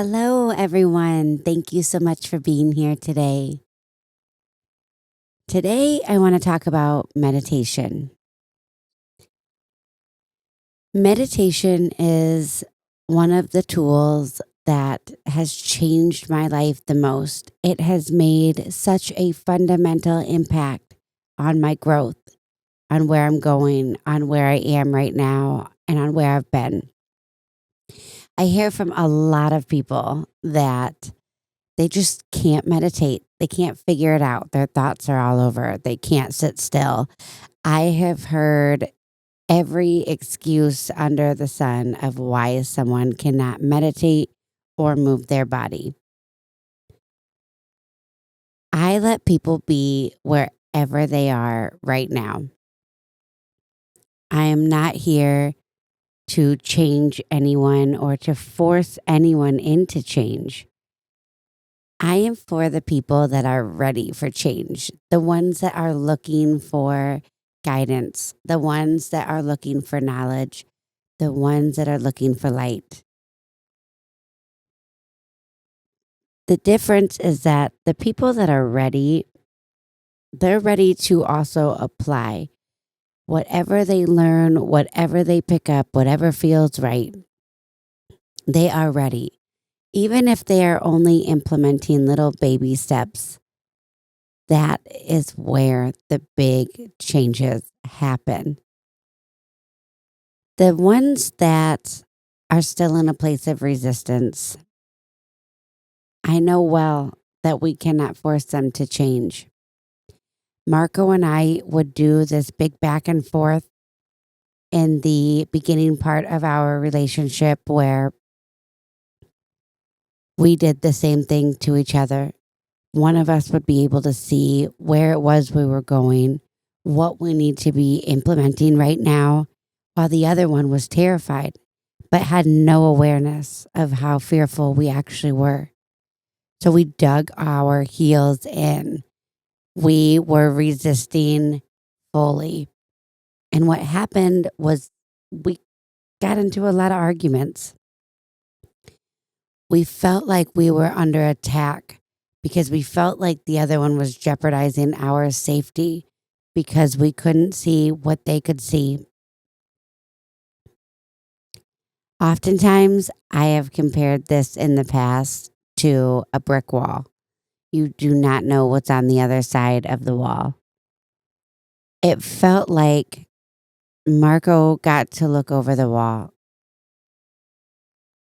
Hello, everyone. Thank you so much for being here today. Today, I want to talk about meditation. Meditation is one of the tools that has changed my life the most. It has made such a fundamental impact on my growth, on where I'm going, on where I am right now, and on where I've been. I hear from a lot of people that they just can't meditate. They can't figure it out. Their thoughts are all over. They can't sit still. I have heard every excuse under the sun of why someone cannot meditate or move their body. I let people be wherever they are right now. I am not here to change anyone or to force anyone into change. I am for the people that are ready for change, the ones that are looking for guidance, the ones that are looking for knowledge, the ones that are looking for light. The difference is that the people that are ready, they're ready to also apply whatever they learn, whatever they pick up, whatever feels right. They are ready. Even if they are only implementing little baby steps, that is where the big changes happen. The ones that are still in a place of resistance, I know well that we cannot force them to change. Marco and I would do this big back and forth in the beginning part of our relationship where we did the same thing to each other. One of us would be able to see where it was we were going, what we need to be implementing right now, while the other one was terrified, but had no awareness of how fearful we actually were. So we dug our heels in. We were resisting fully. And what happened was we got into a lot of arguments. We felt like we were under attack because we felt like the other one was jeopardizing our safety because we couldn't see what they could see. Oftentimes, I have compared this in the past to a brick wall. You do not know what's on the other side of the wall. It felt like Marco got to look over the wall,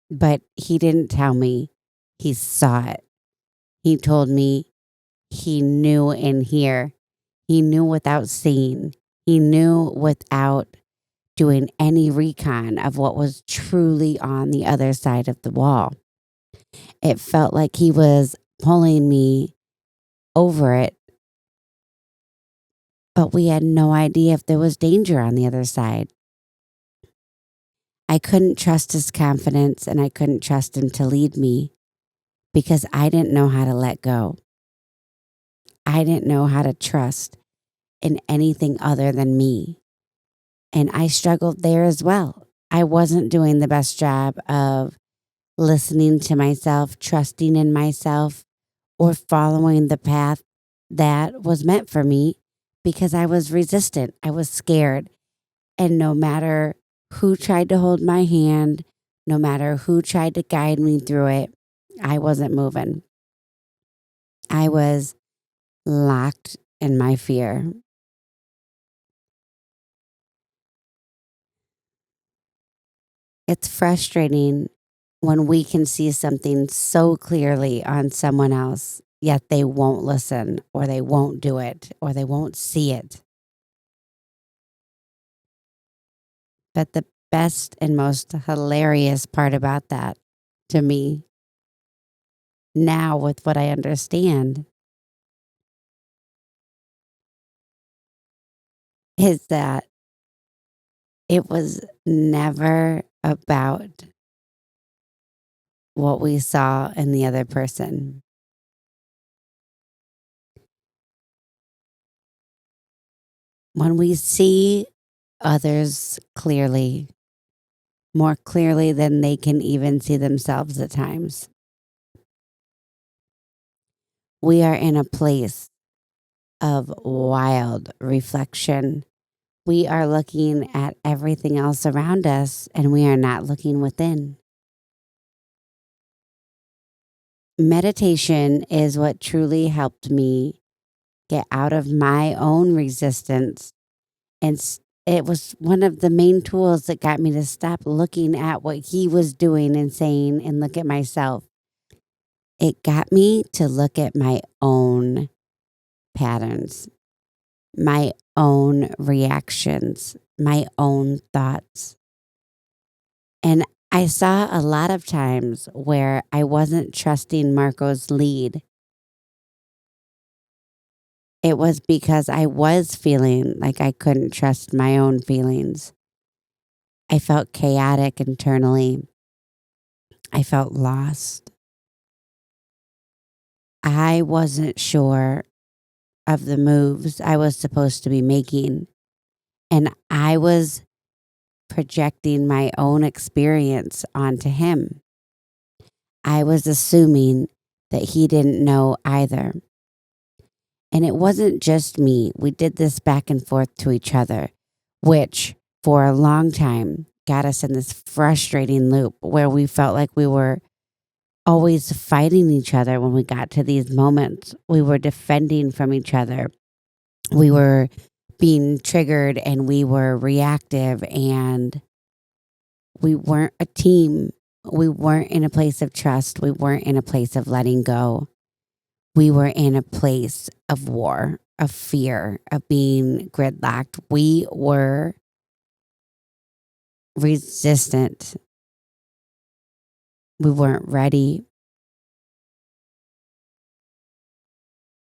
but he didn't tell me he saw it. He told me he knew in here. He knew without seeing. He knew without doing any recon of what was truly on the other side of the wall. It felt like he was pulling me over it, but we had no idea if there was danger on the other side. I couldn't trust his confidence and I couldn't trust him to lead me because I didn't know how to let go. I didn't know how to trust in anything other than me. And I struggled there as well. I wasn't doing the best job of listening to myself, trusting in myself, or following the path that was meant for me because I was resistant. I was scared. And no matter who tried to hold my hand, no matter who tried to guide me through it, I wasn't moving. I was locked in my fear. It's frustrating when we can see something so clearly on someone else, yet they won't listen or they won't do it or they won't see it. But the best and most hilarious part about that to me now with what I understand is that it was never about what we saw in the other person. When we see others clearly, more clearly than they can even see themselves at times, We are in a place of wild reflection. We are looking at everything else around us and we are not looking within. Meditation is what truly helped me get out of my own resistance. And it was one of the main tools that got me to stop looking at what he was doing and saying and look at myself. It got me to look at my own patterns, my own reactions, my own thoughts. And I saw a lot of times where I wasn't trusting Marco's lead. It was because I was feeling like I couldn't trust my own feelings. I felt chaotic internally. I felt lost. I wasn't sure of the moves I was supposed to be making. And I was projecting my own experience onto him. I was assuming that he didn't know either. And it wasn't just me. We did this back and forth to each other, which for a long time got us in this frustrating loop where we felt like we were always fighting each other when we got to these moments. We were defending from each other. We were being triggered and we were reactive and we weren't a team. We weren't in a place of trust. We weren't in a place of letting go. We were in a place of war, of fear, of being gridlocked. We were resistant. We weren't ready.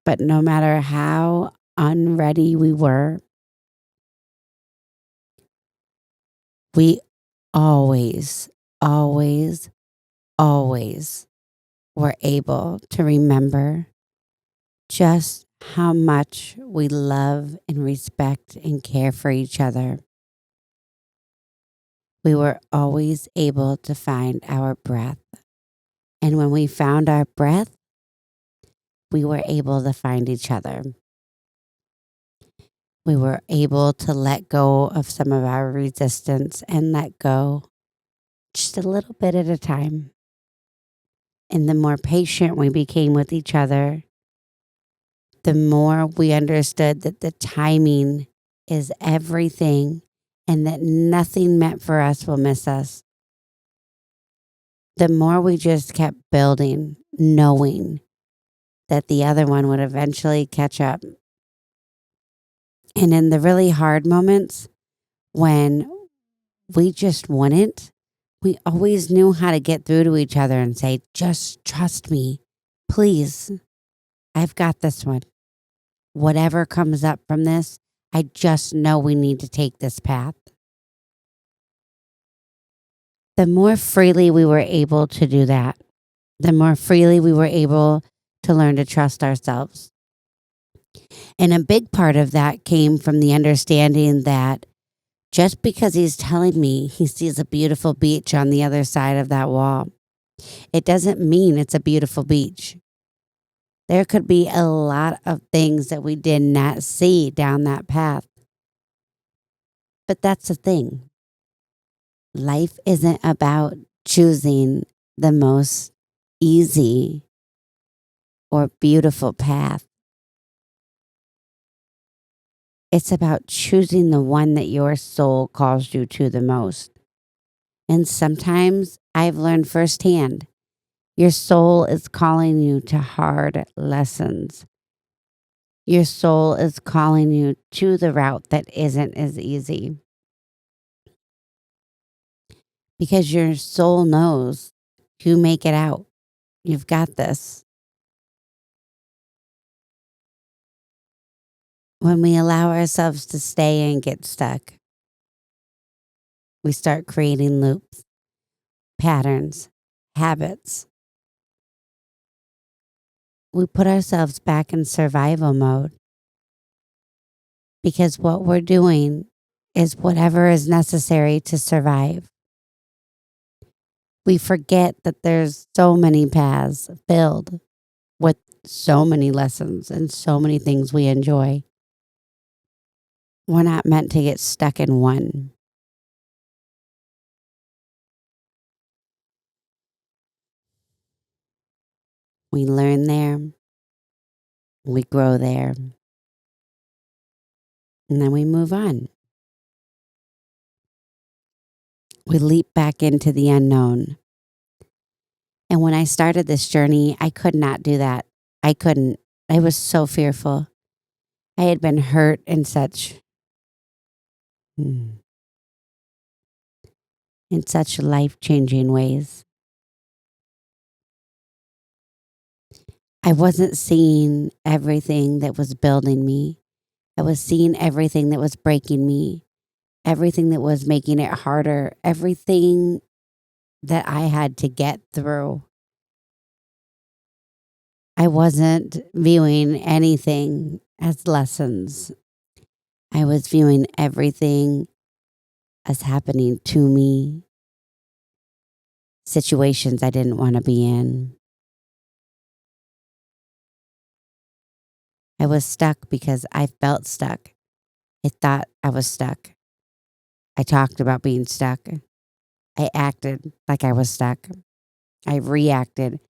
But no matter how unready we were, we always, always, always were able to remember just how much we love and respect and care for each other. We were always able to find our breath. And when we found our breath, we were able to find each other. We were able to let go of some of our resistance and let go just a little bit at a time. And the more patient we became with each other, the more we understood that the timing is everything and that nothing meant for us will miss us. The more we just kept building, knowing that the other one would eventually catch up. And in the really hard moments when we just wouldn't, we always knew how to get through to each other and say, just trust me, please. I've got this one. Whatever comes up from this, I just know we need to take this path. The more freely we were able to do that, the more freely we were able to learn to trust ourselves. And a big part of that came from the understanding that just because he's telling me he sees a beautiful beach on the other side of that wall, it doesn't mean it's a beautiful beach. There could be a lot of things that we did not see down that path. But that's the thing. Life isn't about choosing the most easy or beautiful path. It's about choosing the one that your soul calls you to the most. And sometimes I've learned firsthand, your soul is calling you to hard lessons. Your soul is calling you to the route that isn't as easy. Because your soul knows you make it out. You've got this. When we allow ourselves to stay and get stuck, we start creating loops, patterns, habits. We put ourselves back in survival mode because what we're doing is whatever is necessary to survive. We forget that there's so many paths filled with so many lessons and so many things we enjoy. We're not meant to get stuck in one. We learn there, we grow there, and then we move on. We leap back into the unknown. And when I started this journey, I could not do that. I couldn't. I was so fearful. I had been hurt mm, in such life-changing ways. I wasn't seeing everything that was building me. I was seeing everything that was breaking me, everything that was making it harder, everything that I had to get through. I wasn't viewing anything as lessons. I was viewing everything as happening to me, situations I didn't want to be in. I was stuck because I felt stuck. I thought I was stuck. I talked about being stuck. I acted like I was stuck. I reacted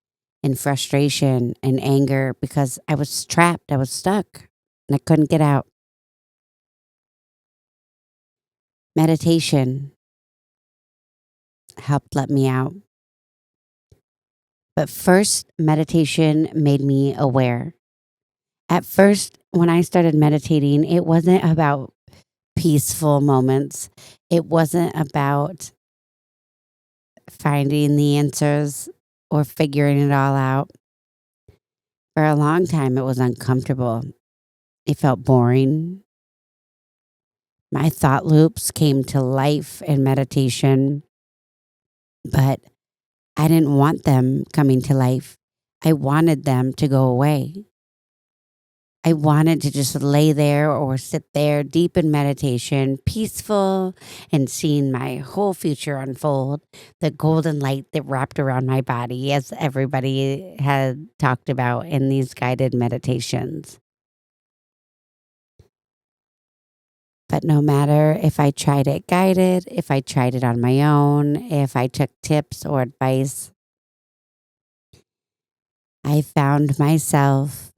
in frustration and anger because I was trapped. I was stuck and I couldn't get out. Meditation helped let me out. But first, meditation made me aware. At first, when I started meditating, it wasn't about peaceful moments. It wasn't about finding the answers or figuring it all out. For a long time, it was uncomfortable. It felt boring. My thought loops came to life in meditation, but I didn't want them coming to life. I wanted them to go away. I wanted to just lay there or sit there deep in meditation, peaceful and seeing my whole future unfold, the golden light that wrapped around my body, as everybody had talked about in these guided meditations. But no matter if I tried it guided, if I tried it on my own, if I took tips or advice, I found myself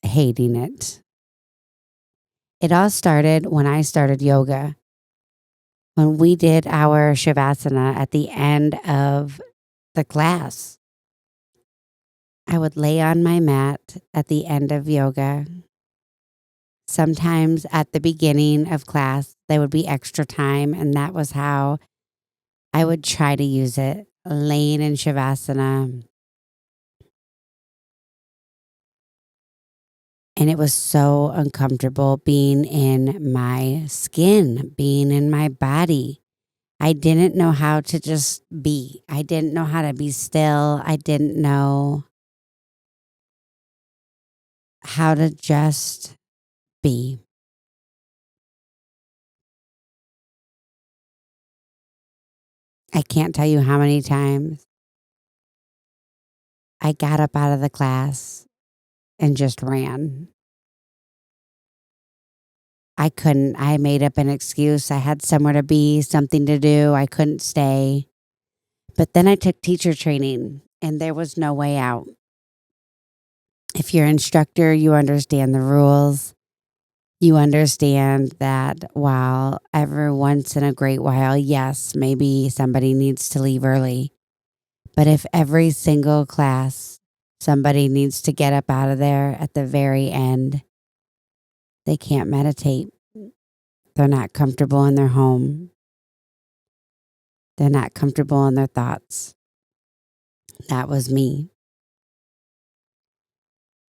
hating it. It all started when I started yoga. When we did our Shavasana at the end of the class, I would lay on my mat at the end of yoga. Sometimes at the beginning of class, there would be extra time, and that was how I would try to use it, laying in Shavasana. And it was so uncomfortable being in my skin, being in my body. I didn't know how to just be. I didn't know how to be still. I didn't know how to just be. I can't tell you how many times I got up out of the class and just ran. I couldn't. I made up an excuse. I had somewhere to be, something to do. I couldn't stay. But then I took teacher training and there was no way out. If you're an instructor, you understand the rules. You understand that while every once in a great while, yes, maybe somebody needs to leave early. But if every single class somebody needs to get up out of there at the very end, they can't meditate. They're not comfortable in their home. They're not comfortable in their thoughts. That was me.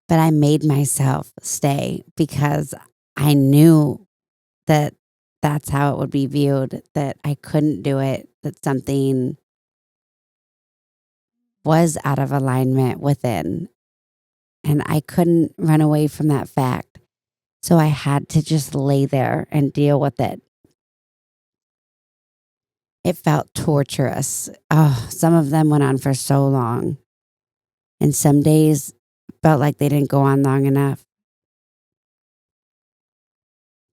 But I made myself stay because I knew that that's how it would be viewed, that I couldn't do it, that something was out of alignment within. And I couldn't run away from that fact. So I had to just lay there and deal with it. It felt torturous. Oh, some of them went on for so long. And some days felt like they didn't go on long enough.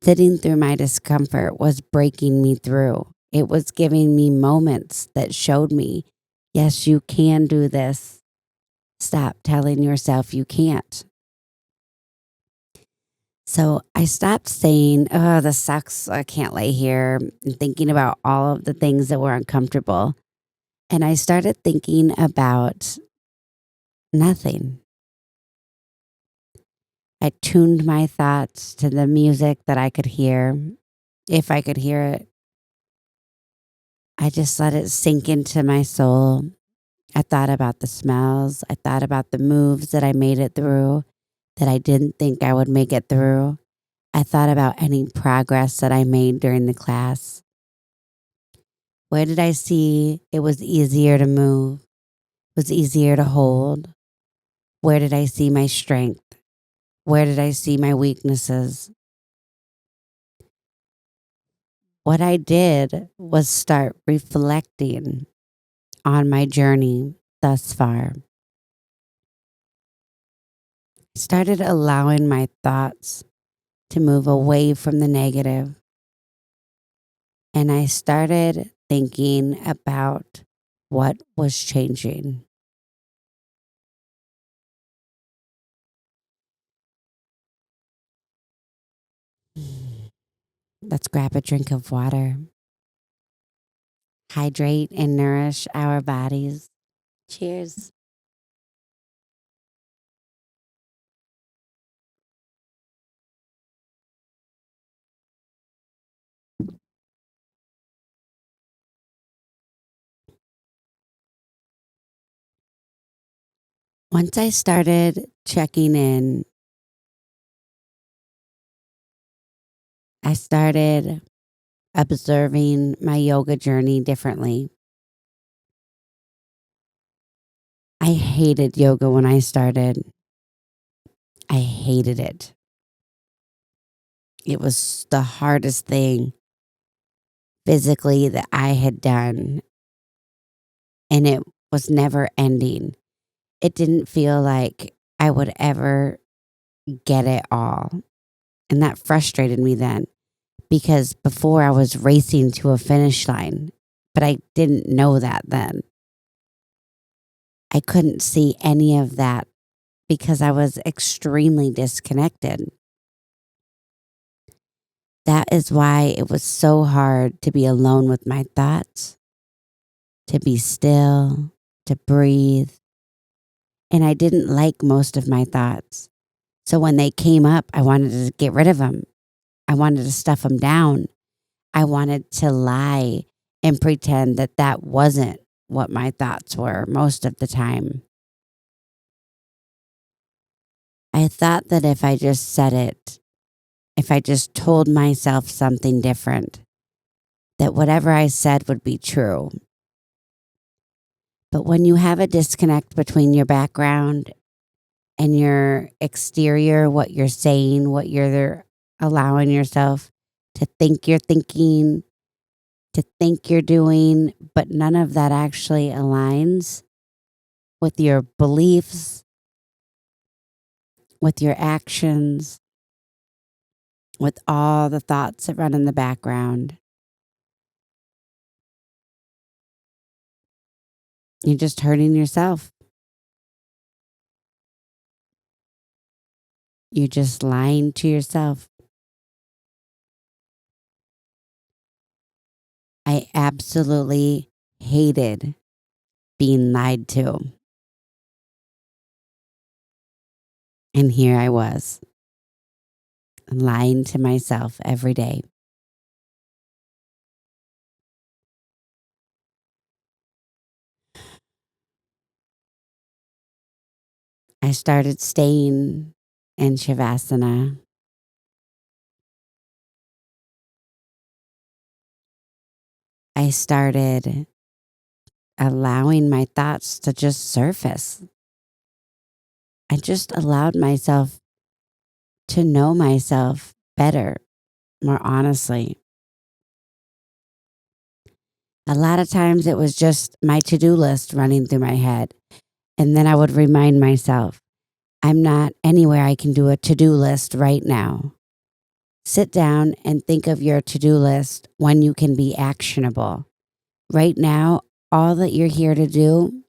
Sitting through my discomfort was breaking me through. It was giving me moments that showed me, yes, you can do this. Stop telling yourself you can't. So I stopped saying, oh, this sucks. I can't lay here, and thinking about all of the things that were uncomfortable. And I started thinking about nothing. I tuned my thoughts to the music that I could hear. If I could hear it, I just let it sink into my soul. I thought about the smells. I thought about the moves that I made it through that I didn't think I would make it through. I thought about any progress that I made during the class. Where did I see it was easier to move, was easier to hold? Where did I see my strength? Where did I see my weaknesses? What I did was start reflecting on my journey thus far. I started allowing my thoughts to move away from the negative, and I started thinking about what was changing. Let's grab a drink of water, hydrate and nourish our bodies. Cheers. Once I started checking in, I started observing my yoga journey differently. I hated yoga when I started. I hated it. It was the hardest thing physically that I had done, and it was never ending. It didn't feel like I would ever get it all. And that frustrated me then because before I was racing to a finish line, but I didn't know that then. I couldn't see any of that because I was extremely disconnected. That is why it was so hard to be alone with my thoughts, to be still, to breathe. And I didn't like most of my thoughts. So when they came up, I wanted to get rid of them. I wanted to stuff them down. I wanted to lie and pretend that that wasn't what my thoughts were most of the time. I thought that if I just said it, if I just told myself something different, that whatever I said would be true. But when you have a disconnect between your background and your exterior, what you're saying, what you're allowing yourself to think you're thinking, to think you're doing, but none of that actually aligns with your beliefs, with your actions, with all the thoughts that run in the background. You're just hurting yourself. You're just lying to yourself. I absolutely hated being lied to. And here I was, lying to myself every day. I started staying in Shavasana. I started allowing my thoughts to just surface. I just allowed myself to know myself better, more honestly. A lot of times it was just my to-do list running through my head. And then I would remind myself, I'm not anywhere I can do a to-do list right now. Sit down and think of your to-do list when you can be actionable. Right now, all that you're here to do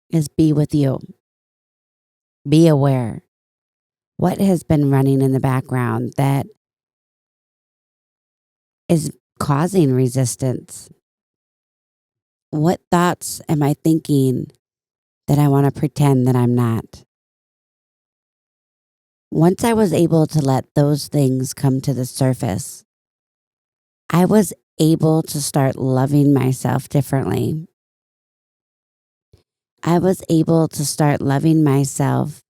is be with you. Be aware. What has been running in the background that is causing resistance? What thoughts am I thinking that I want to pretend that I'm not? Once I was able to let those things come to the surface, I was able to start loving myself differently. I was able to start loving myself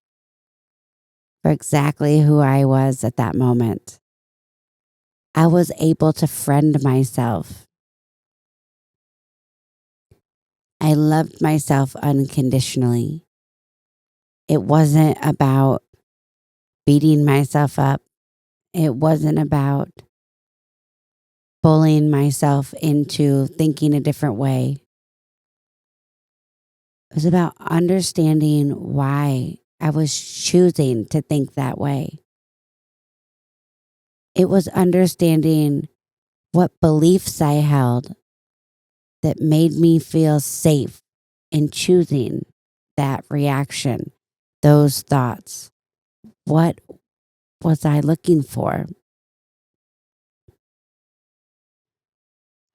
for exactly who I was at that moment. I was able to friend myself. I loved myself unconditionally. It wasn't about beating myself up. It wasn't about bullying myself into thinking a different way. It was about understanding why I was choosing to think that way. It was understanding what beliefs I held that made me feel safe in choosing that reaction, those thoughts. What was I looking for?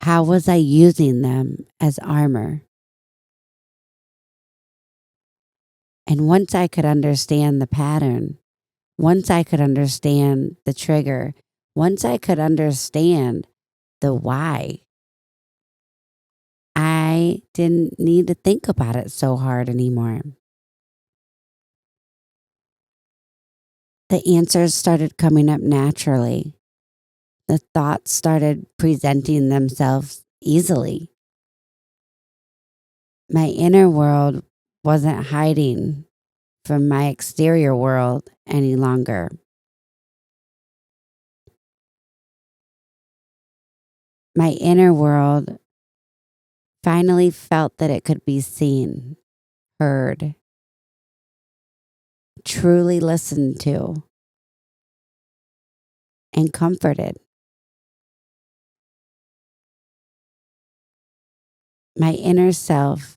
How was I using them as armor? And once I could understand the pattern, once I could understand the trigger, once I could understand the why, I didn't need to think about it so hard anymore. The answers started coming up naturally. The thoughts started presenting themselves easily. My inner world wasn't hiding from my exterior world any longer. My inner world finally felt that it could be seen, heard, truly listened to, and comforted. My inner self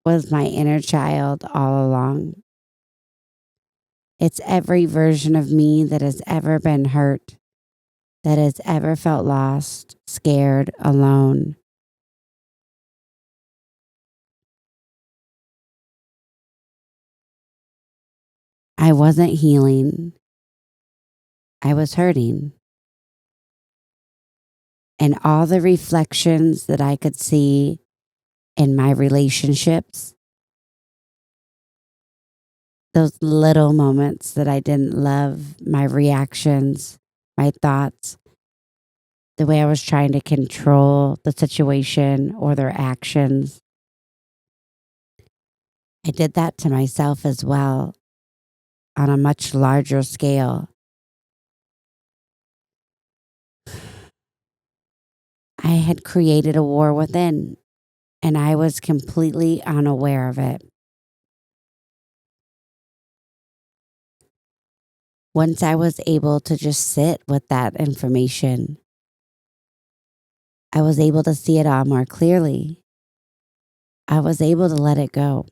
was my inner child all along. It's every version of me that has ever been hurt, that has ever felt lost, scared, alone. I wasn't healing. I was hurting. And all the reflections that I could see in my relationships, those little moments that I didn't love, my reactions, my thoughts, the way I was trying to control the situation or their actions. I did that to myself as well on a much larger scale. I had created a war within, and I was completely unaware of it. Once I was able to just sit with that information, I was able to see it all more clearly. I was able to let it go.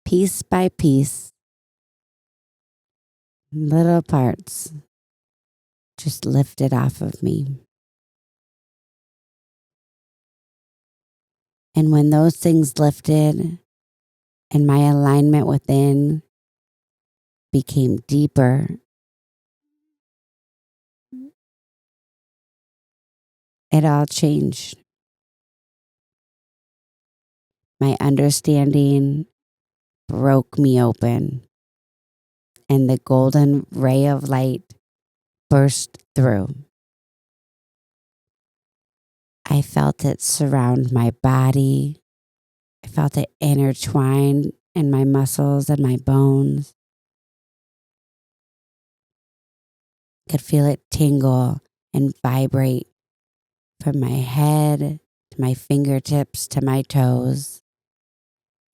Piece by piece, little parts just lifted off of me. And when those things lifted and my alignment within became deeper, it all changed. My understanding broke me open, and the golden ray of light burst through. I felt it surround my body. I felt it intertwine in my muscles and my bones. Could feel it tingle and vibrate from my head to my fingertips, to my toes,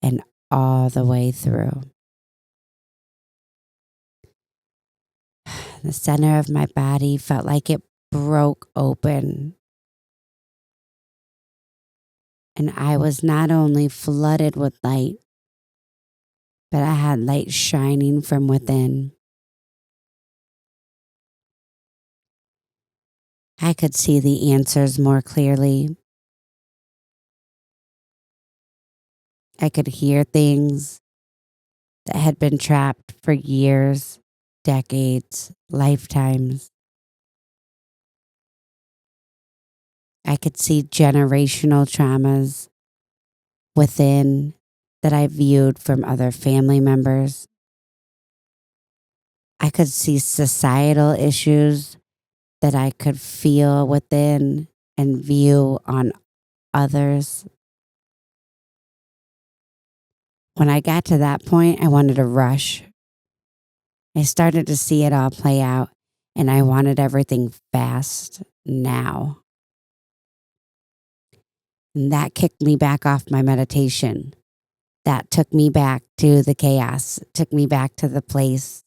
and all the way through. The center of my body felt like it broke open. And I was not only flooded with light, but I had light shining from within. I could see the answers more clearly. I could hear things that had been trapped for years, decades, lifetimes. I could see generational traumas within that I viewed from other family members. I could see societal issues that I could feel within and view on others. When I got to that point, I wanted to rush. I started to see it all play out, and I wanted everything fast now. And that kicked me back off my meditation. That took me back to the chaos, took me back to the place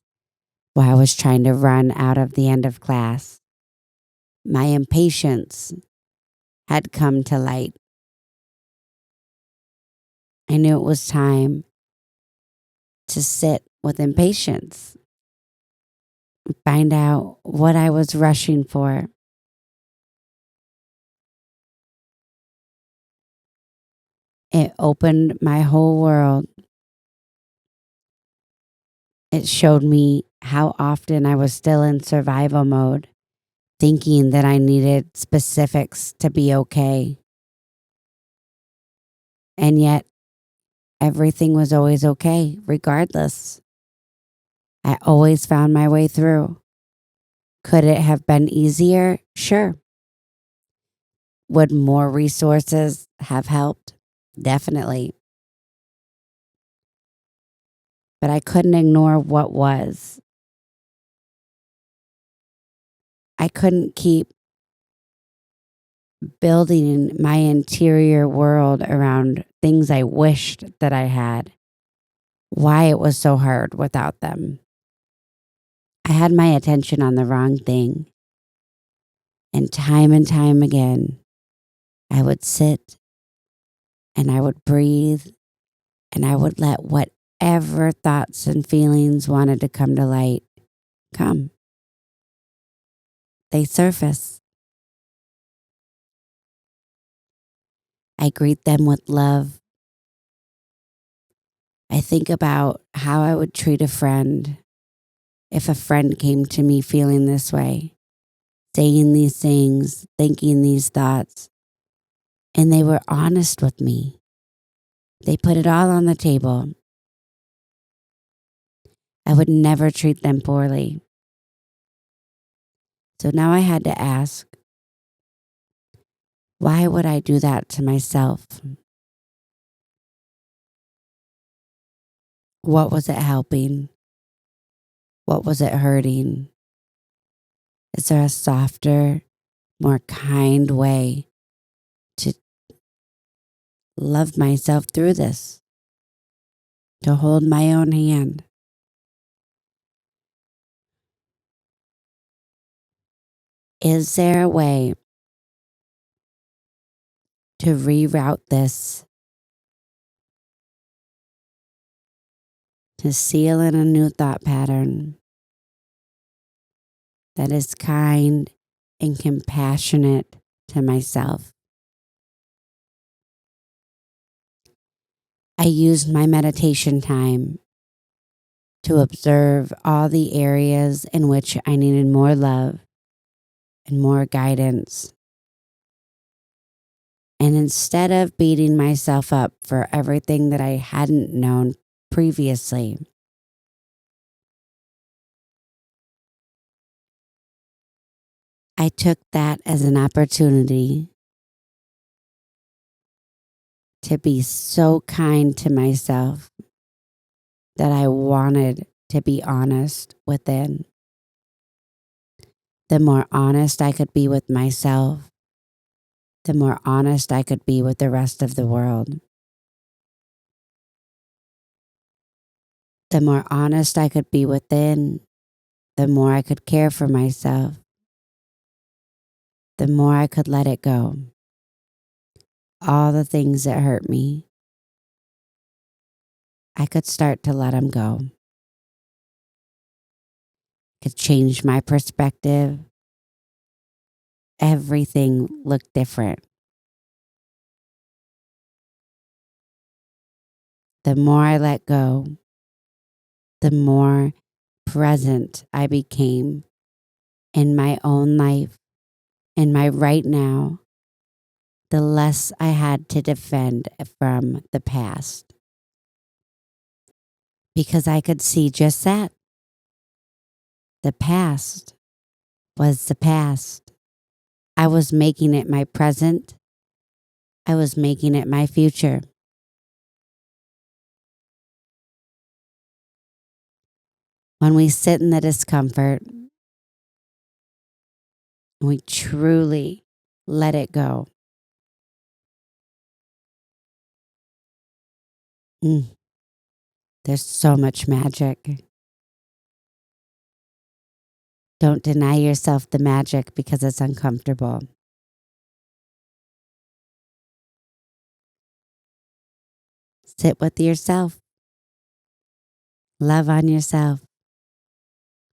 where I was trying to run out of the end of class. My impatience had come to light. I knew it was time to sit with impatience, find out what I was rushing for. It opened my whole world. It showed me how often I was still in survival mode, thinking that I needed specifics to be okay. And yet, everything was always okay, regardless. I always found my way through. Could it have been easier? Sure. Would more resources have helped? Definitely. But I couldn't ignore what was. I couldn't keep building my interior world around things I wished that I had, why it was so hard without them. I had my attention on the wrong thing. And time again, I would sit and I would breathe and I would let whatever thoughts and feelings wanted to come to light come. They surface. I greet them with love. I think about how I would treat a friend if a friend came to me feeling this way, saying these things, thinking these thoughts, and they were honest with me. They put it all on the table. I would never treat them poorly. So now I had to ask, why would I do that to myself? What was it helping? What was it hurting? Is there a softer, more kind way to love myself through this? To hold my own hand? Is there a way to reroute this, to seal in a new thought pattern that is kind and compassionate to myself? I used my meditation time to observe all the areas in which I needed more love and more guidance. And instead of beating myself up for everything that I hadn't known previously, I took that as an opportunity to be so kind to myself that I wanted to be honest within. The more honest I could be with myself, the more honest I could be with the rest of the world. The more honest I could be within, the more I could care for myself, the more I could let it go. All the things that hurt me, I could start to let them go. Could change my perspective. Everything looked different. The more I let go, the more present I became in my own life, in my right now, the less I had to defend from the past. Because I could see just that. The past was the past. I was making it my present. I was making it my future. When we sit in the discomfort, we truly let it go. There's so much magic. Don't deny yourself the magic because it's uncomfortable. Sit with yourself. Love on yourself.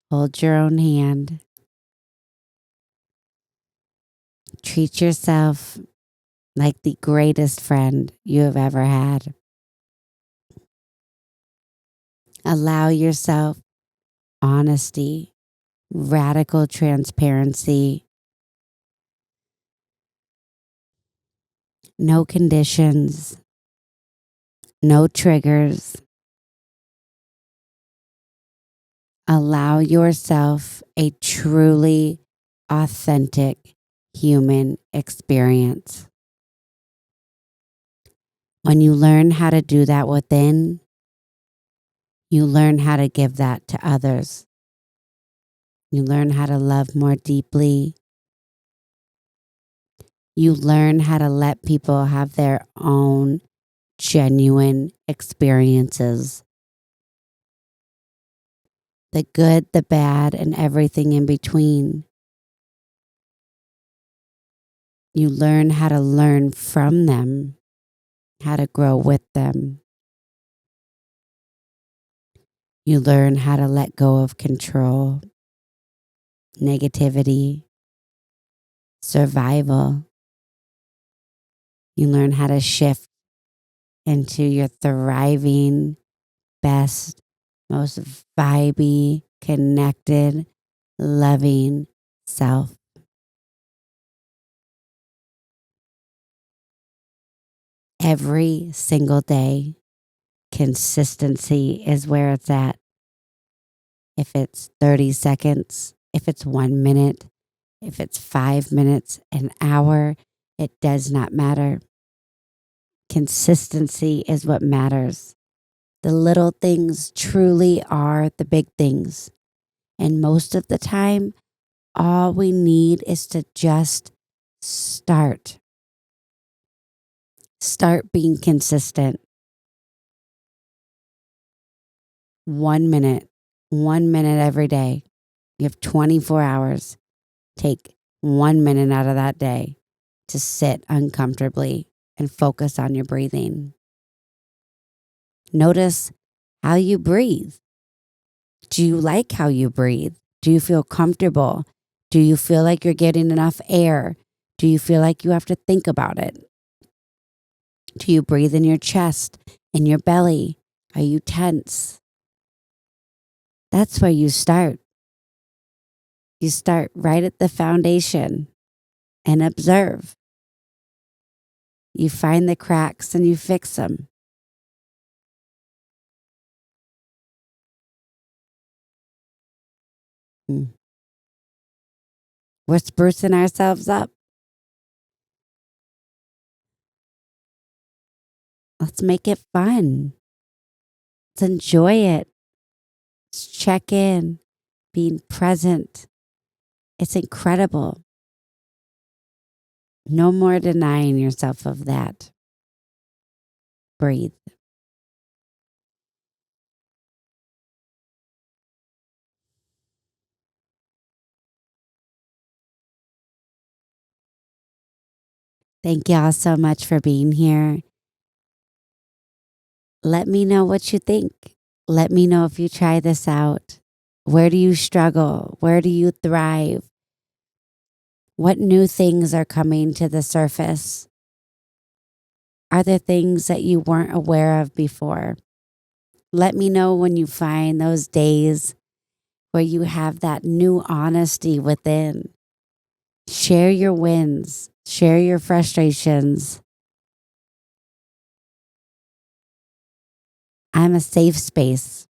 Hold your own hand. Treat yourself like the greatest friend you have ever had. Allow yourself honesty, radical transparency, no conditions, no triggers. Allow yourself a truly authentic human experience. When you learn how to do that within, you learn how to give that to others. You learn how to love more deeply. You learn how to let people have their own genuine experiences. The good, the bad, and everything in between. You learn how to learn from them, how to grow with them. You learn how to let go of control, negativity, survival. You learn how to shift into your thriving, best, most vibey, connected, loving self. Every single day, consistency is where it's at. If it's 30 seconds, if it's 1 minute, if it's 5 minutes, an hour, it does not matter. Consistency is what matters. The little things truly are the big things. And most of the time, all we need is to just start. Start being consistent. 1 minute, 1 minute every day. You have 24 hours. Take 1 minute out of that day to sit uncomfortably and focus on your breathing. Notice how you breathe. Do you like how you breathe? Do you feel comfortable? Do you feel like you're getting enough air? Do you feel like you have to think about it? Do you breathe in your chest, in your belly? Are you tense? That's where you start. You start right at the foundation and observe. You find the cracks and you fix them. We're sprucing ourselves up. Let's make it fun. Let's enjoy it. Let's check in, being present. It's incredible. No more denying yourself of that. Breathe. Thank you all so much for being here. Let me know what you think. Let me know if you try this out. Where do you struggle? Where do you thrive? What new things are coming to the surface? Are there things that you weren't aware of before? Let me know when you find those days where you have that new honesty within. Share your wins, share your frustrations. I'm a safe space.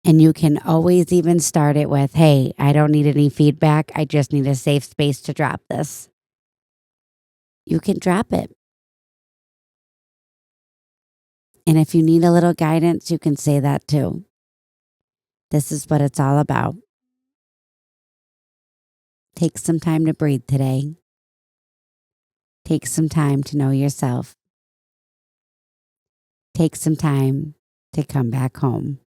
And you can always even start it with, hey, I don't need any feedback. I just need a safe space to drop this. You can drop it. And if you need a little guidance, you can say that too. This is what it's all about. Take some time to breathe today. Take some time to know yourself. Take some time to come back home.